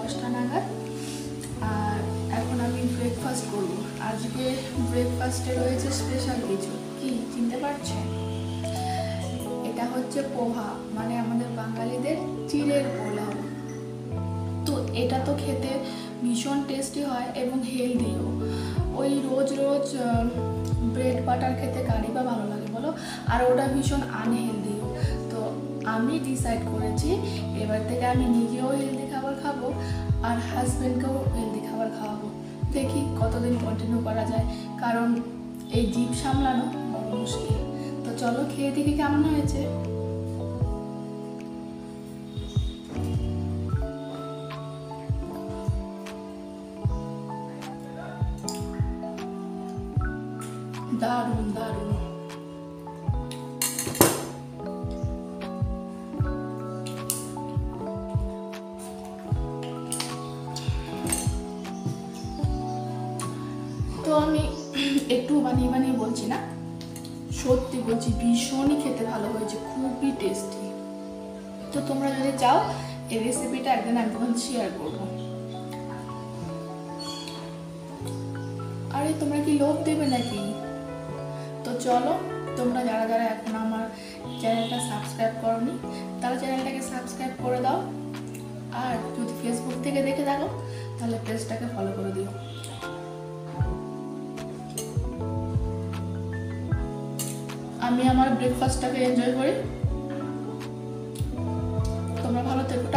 10টা নাগাদ। আর এখন আমি ব্রেকফাস্ট করব। আজকে ব্রেকফাস্টে রয়েছে স্পেশাল কিছু। কি চিনতে পারছেন? এটা হচ্ছে পোহা, মানে আমাদের বাঙালিদের চিড়ের পোলাও। তো এটা তো খেতে ভীষণ টেস্টি হয় এবং হেলদিও। ওই রোজ রোজ ব্রেড বাটার খেতে কারি বা ভালো লাগে বলো, আর ওটা ভীষণ আনহেলদিও। তো আমি ডিসাইড করেছি এবার থেকে আমি নিজেও হেলদি খাবার খাবো আর হাজব্যান্ডকেও হেলদি খাবার খাওয়াবো। দেখি কতদিন কন্টিনিউ করা যায়, কারণ এই জিভ সামলানো বড় মুশকিল। তো চলো খেয়ে দেখি কেমন হয়েছে। দারুণ দারুণ। তো আমি একটু বানিয়ে বানিয়ে বলছি না, সত্যি বলছি ভীষণই খেতে ভালো হয়েছে, খুবই টেস্টি। তো তোমরা যদি চাও এই রেসিপিটা একদিন আমি তখন শেয়ার করবো। আরে তোমরা কি লোভ দেবে নাকি? তো চলো, তোমরা যারা যারা এখন আমার চ্যানেলটা সাবস্ক্রাইব করোনি তারা চ্যানেলটাকে সাবস্ক্রাইব করে দাও। আর যদি ফেসবুক থেকে দেখে থাকো তাহলে পেজটাকে ফলো করে দিও। আমি আমার ব্রেকফাস্টটাকে এনজয় করি। তোমরা ভালো থেকো।